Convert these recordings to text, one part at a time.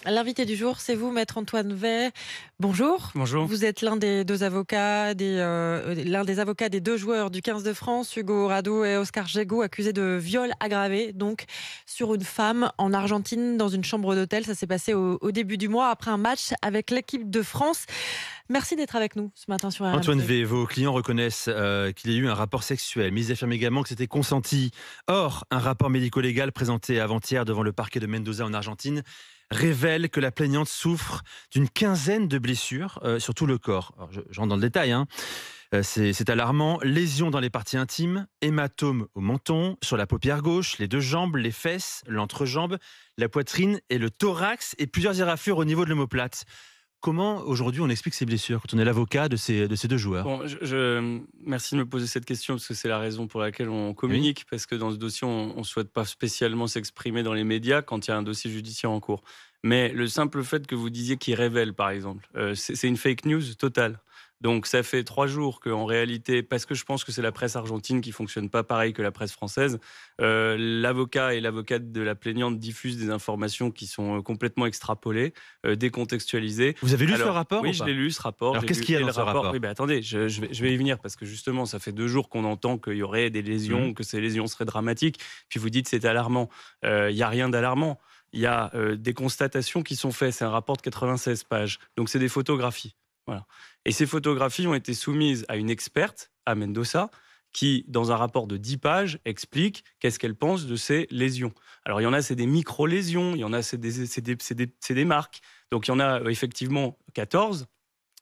L'invité du jour, c'est vous, Maître Antoine Wey. Bonjour. Bonjour. Vous êtes l'un des deux avocats, l'un des avocats des deux joueurs du 15 de France, Hugo Rado et Oscar Jégou, accusés de viol aggravé, donc sur une femme en Argentine dans une chambre d'hôtel. Ça s'est passé au début du mois après un match avec l'équipe de France. Merci d'être avec nous ce matin sur RMC. Antoine Wey, vos clients reconnaissent qu'il y a eu un rapport sexuel, mais ils affirment également que c'était consenti. Or, un rapport médico-légal présenté avant-hier devant le parquet de Mendoza en Argentine révèle que la plaignante souffre d'une quinzaine de blessures sur tout le corps. Alors, je rentre dans le détail, hein. C'est alarmant. Lésions dans les parties intimes, hématomes au menton, sur la paupière gauche, les deux jambes, les fesses, l'entrejambe, la poitrine et le thorax, et plusieurs éraflures au niveau de l'omoplate. Comment aujourd'hui on explique ces blessures quand on est l'avocat de ces deux joueurs? Bon, merci de me poser cette question parce que c'est la raison pour laquelle on communique, parce que dans ce dossier, on ne souhaite pas spécialement s'exprimer dans les médias quand il y a un dossier judiciaire en cours. Mais le simple fait que vous disiez qu'il révèle, par exemple, c'est une fake news totale. Donc ça fait 3 jours qu'en réalité, parce que je pense que c'est la presse argentine qui fonctionne pas pareil que la presse française, l'avocat et l'avocate de la plaignante diffusent des informations qui sont complètement extrapolées, décontextualisées. Vous avez lu ce rapport? Oui, je l'ai lu, ce rapport. Alors qu'est-ce qu'il y a dans ce rapport? Oui, attendez, je vais y venir, parce que justement, ça fait 2 jours qu'on entend qu'il y aurait des lésions, que ces lésions seraient dramatiques, puis vous dites c'est alarmant. Il n'y a rien d'alarmant. Il y a des constatations qui sont faites. C'est un rapport de 96 pages. Donc, c'est des photographies. Voilà. Et ces photographies ont été soumises à une experte, à Mendoza, qui, dans un rapport de 10 pages, explique qu'est-ce qu'elle pense de ces lésions. Alors, il y en a, c'est des micro-lésions. Il y en a, c'est des marques. Donc, il y en a effectivement 14.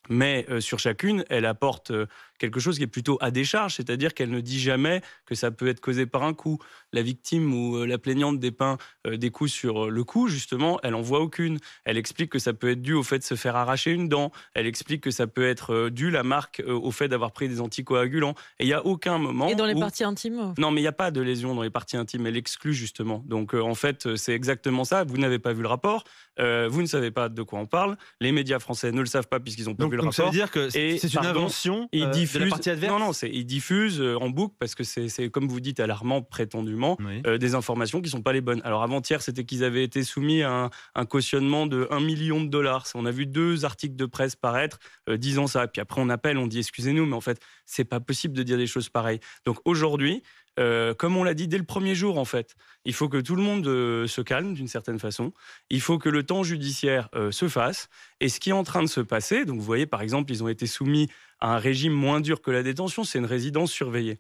Mais sur chacune, elle apporte quelque chose qui est plutôt à décharge, c'est-à-dire qu'elle ne dit jamais que ça peut être causé par un coup. La victime ou la plaignante dépeint des coups sur le cou, justement, elle n'en voit aucune. Elle explique que ça peut être dû au fait de se faire arracher une dent. Elle explique que ça peut être dû, la marque, au fait d'avoir pris des anticoagulants. Et il n'y a aucun moment... Et dans les parties intimes? Non, mais il n'y a pas de lésion dans les parties intimes. Elle exclut, justement. Donc, en fait, c'est exactement ça. Vous n'avez pas vu le rapport. Vous ne savez pas de quoi on parle. Les médias français ne le savent pas puisqu'ils n'ont pas vu le rapport. Donc ça veut dire que c'est une invention de la partie adverse? Non, ils diffusent en boucle parce que c'est, comme vous dites, alarmant prétendument, des informations qui ne sont pas les bonnes. Alors avant-hier, c'était qu'ils avaient été soumis à un cautionnement de $1 million. On a vu 2 articles de presse paraître disant ça. Puis après, on appelle, on dit excusez-nous, mais en fait, c'est pas possible de dire des choses pareilles. Donc aujourd'hui, comme on l'a dit dès le premier jour, en fait, il faut que tout le monde se calme d'une certaine façon. Il faut que le temps judiciaire se fasse. Et ce qui est en train de se passer, donc vous voyez, par exemple, ils ont été soumis à un régime moins dur que la détention, c'est une résidence surveillée.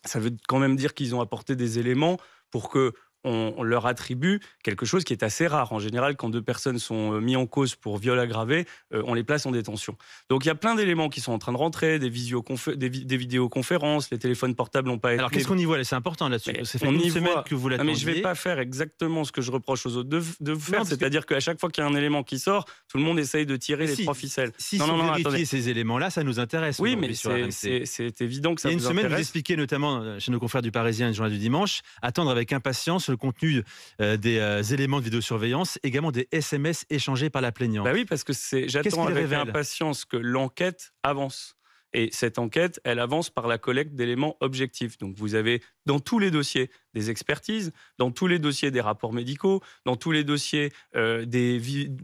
Ça veut quand même dire qu'ils ont apporté des éléments pour que on leur attribue quelque chose qui est assez rare. En général, quand 2 personnes sont mises en cause pour viol aggravé, on les place en détention. Donc il y a plein d'éléments qui sont en train de rentrer, des vidéoconférences, les téléphones portables n'ont pas été... Alors qu'est-ce qu'on y voit là? C'est important là-dessus. Ça fait une semaine que vous l'attendiez. Mais je ne vais pas faire exactement ce que je reproche aux autres de faire, c'est-à-dire qu'à chaque fois qu'il y a un élément qui sort, tout le monde essaye de tirer les 3 ficelles. Si vous vérifiez ces éléments-là, ça nous intéresse. Oui, mais c'est évident que ça vous intéresse. Il y a une semaine, vous expliquez notamment chez nos confrères du Parisien et du Journal du Dimanche, attendre avec impatience le contenu des éléments de vidéosurveillance, également des SMS échangés par la plaignante. Bah oui, parce que j'attends avec impatience que l'enquête avance. Et cette enquête, elle avance par la collecte d'éléments objectifs. Donc vous avez dans tous les dossiers des expertises, dans tous les dossiers des rapports médicaux, dans tous les dossiers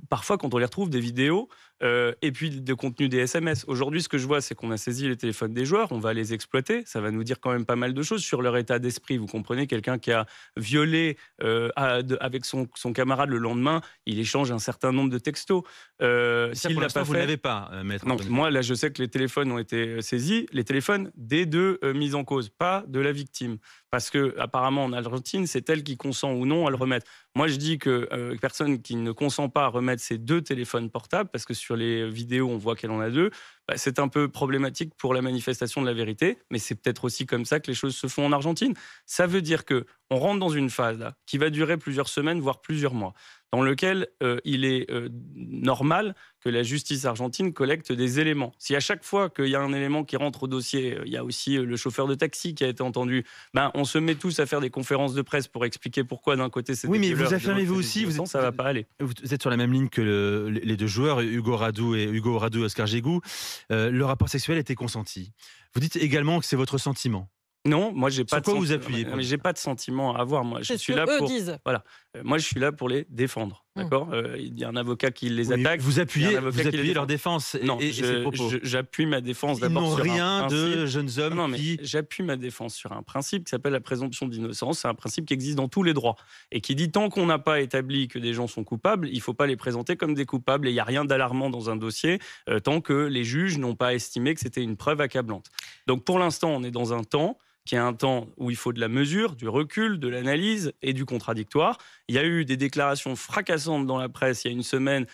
parfois quand on les retrouve des vidéos et puis de contenu des SMS. Aujourd'hui, ce que je vois, c'est qu'on a saisi les téléphones des joueurs, on va les exploiter. Ça va nous dire quand même pas mal de choses sur leur état d'esprit. Vous comprenez, quelqu'un qui a violé avec son camarade le lendemain, il échange un certain nombre de textos. Ça, pour l'instant, vous ne l'avez pas, maître. Non, moi, là, je sais que les téléphones ont été saisis, les téléphones des 2 mises en cause, pas de la victime. Parce que apparemment en Argentine, c'est elle qui consent ou non à le remettre. Moi, je dis que personne qui ne consent pas à remettre ses 2 téléphones portables, parce que sur les vidéos, on voit qu'elle en a 2, c'est un peu problématique pour la manifestation de la vérité, mais c'est peut-être aussi comme ça que les choses se font en Argentine. Ça veut dire que on rentre dans une phase là, qui va durer plusieurs semaines, voire plusieurs mois, dans lequel il est normal que la justice argentine collecte des éléments. Si à chaque fois qu'il y a un élément qui rentre au dossier, il y a aussi le chauffeur de taxi qui a été entendu, on se met tous à faire des conférences de presse pour expliquer pourquoi d'un côté c'est... Oui, mais vous affirmez vous aussi, ça va pas aller. Vous êtes sur la même ligne que les 2 joueurs, Hugo Rado et Oscar Jégou. Le rapport sexuel était consenti. Vous dites également que c'est votre sentiment. Non, moi j'ai pas. Sur quoi vous appuyez? Mais j'ai pas de sentiment à avoir. Moi, je suis là pour. Voilà. Moi, je suis là pour les défendre. D'accord, il y a un avocat qui les Oui, attaque. vous il y a appuyez, un avocat vous qui les appuyez défend. leur défense Non, et ses propos. j'appuie ma défense Ils d'abord n'ont sur rien un de principe. jeunes hommes Non, mais qui... j'appuie ma défense sur un principe qui s'appelle la présomption d'innocence. C'est un principe qui existe dans tous les droits et qui dit tant qu'on n'a pas établi que des gens sont coupables, il ne faut pas les présenter comme des coupables. Et il n'y a rien d'alarmant dans un dossier tant que les juges n'ont pas estimé que c'était une preuve accablante. Donc pour l'instant, on est dans un temps qui est un temps où il faut de la mesure, du recul, de l'analyse et du contradictoire. Il y a eu des déclarations fracassantes dans la presse il y a une semaine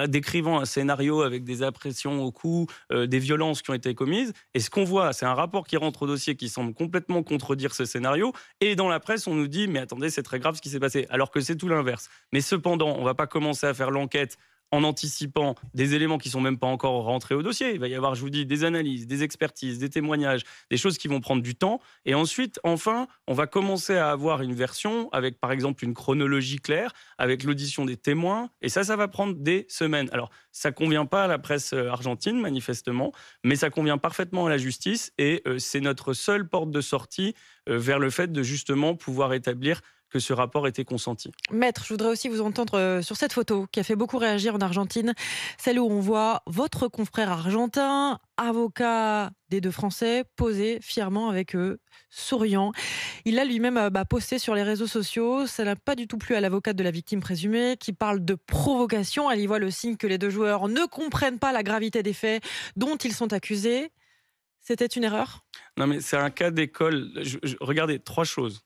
décrivant un scénario avec des impressions au cou, des violences qui ont été commises. Et ce qu'on voit, c'est un rapport qui rentre au dossier qui semble complètement contredire ce scénario. Et dans la presse, on nous dit « mais attendez, c'est très grave ce qui s'est passé », alors que c'est tout l'inverse. Mais cependant, on ne va pas commencer à faire l'enquête en anticipant des éléments qui ne sont même pas encore rentrés au dossier. Il va y avoir, je vous dis, des analyses, des expertises, des témoignages, des choses qui vont prendre du temps. Et ensuite, enfin, on va commencer à avoir une version avec, par exemple, une chronologie claire, avec l'audition des témoins. Et ça va prendre des semaines. Alors, ça ne convient pas à la presse argentine, manifestement, mais ça convient parfaitement à la justice. Et c'est notre seule porte de sortie vers le fait de justement pouvoir établir que ce rapport était consenti. Maître, je voudrais aussi vous entendre sur cette photo qui a fait beaucoup réagir en Argentine, celle où on voit votre confrère argentin, avocat des deux Français, posé fièrement avec eux, souriant. Il a lui-même posté sur les réseaux sociaux. Ça n'a pas du tout plu à l'avocate de la victime présumée qui parle de provocation. Elle y voit le signe que les deux joueurs ne comprennent pas la gravité des faits dont ils sont accusés. C'était une erreur ? Non, mais c'est un cas d'école. Regardez, 3 choses.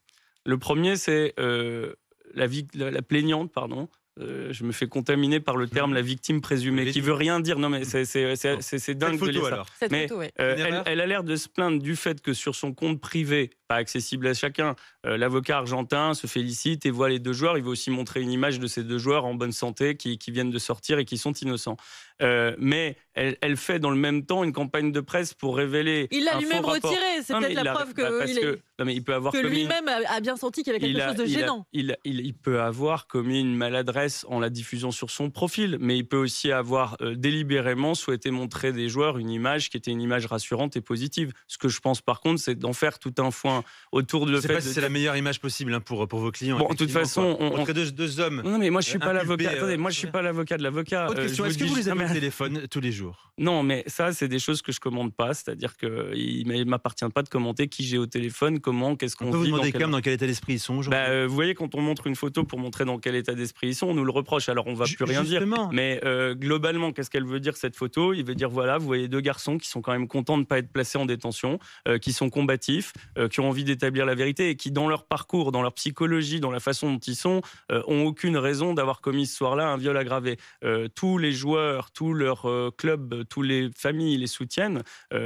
Le premier, c'est la plaignante, pardon. Je me fais contaminer par le terme la victime présumée, qui veut rien dire. Non, mais c'est dingue de lire ça. Cette Mais photo, ouais. elle a l'air de se plaindre du fait que sur son compte privé, pas accessible à chacun, l'avocat argentin se félicite et voit les deux joueurs. Il veut aussi montrer une image de ces deux joueurs en bonne santé qui viennent de sortir et qui sont innocents. Mais elle fait dans le même temps une campagne de presse pour révéler. Il l'a lui-même retiré. C'est peut-être la preuve que lui-même a bien senti qu'il y avait quelque chose de gênant. Il peut avoir commis une maladresse en la diffusant sur son profil, mais il peut aussi avoir délibérément souhaité montrer des joueurs une image qui était une image rassurante et positive. Ce que je pense par contre, c'est d'en faire tout un foin autour de le fait. Je ne sais pas si c'est la meilleure image possible pour vos clients. Bon, de toute façon, entre deux hommes. Non, mais moi je suis pas l'avocat. Attendez, moi je suis pas l'avocat de l'avocat. Autre question, est-ce que vous les avez au téléphone tous les jours ? Non, mais ça, c'est des choses que je commande pas. C'est-à-dire qu'il ne m'appartient pas de commenter qui j'ai au téléphone, comment, qu'est-ce qu'on vit. On peut vous demander quand même dans quel état d'esprit ils sont aujourd'hui. Vous voyez, quand on montre une photo pour montrer dans quel état d'esprit ils sont, on nous le reproche. Alors on va plus rien dire. Mais globalement, qu'est-ce qu'elle veut dire cette photo ? Il veut dire voilà, vous voyez deux garçons qui sont quand même contents de ne pas être placés en détention, qui sont combatifs, qui ont envie d'établir la vérité et qui, dans leur parcours, dans leur psychologie, dans la façon dont ils sont, ont aucune raison d'avoir commis ce soir-là un viol aggravé. Tous les joueurs, tous leurs clubs, tous les familles les soutiennent.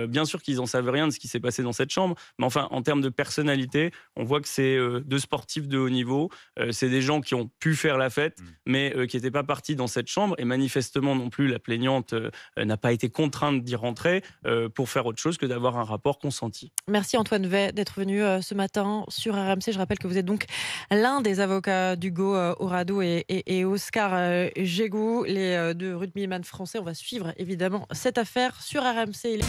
Bien sûr qu'ils n'en savent rien de ce qui s'est passé dans cette chambre, mais enfin, en termes de personnalité, on voit que c'est deux sportifs de haut niveau. C'est des gens qui ont pu faire la fête, mais qui n'étaient pas partis dans cette chambre. Et manifestement non plus, la plaignante n'a pas été contrainte d'y rentrer pour faire autre chose que d'avoir un rapport consenti. Merci Antoine Vey d'être venu ce matin sur RMC. Je rappelle que vous êtes donc l'un des avocats d'Hugo Horado et Oscar Jégou, les deux rugbyman français. On va suivre évidemment cette affaire sur RMC.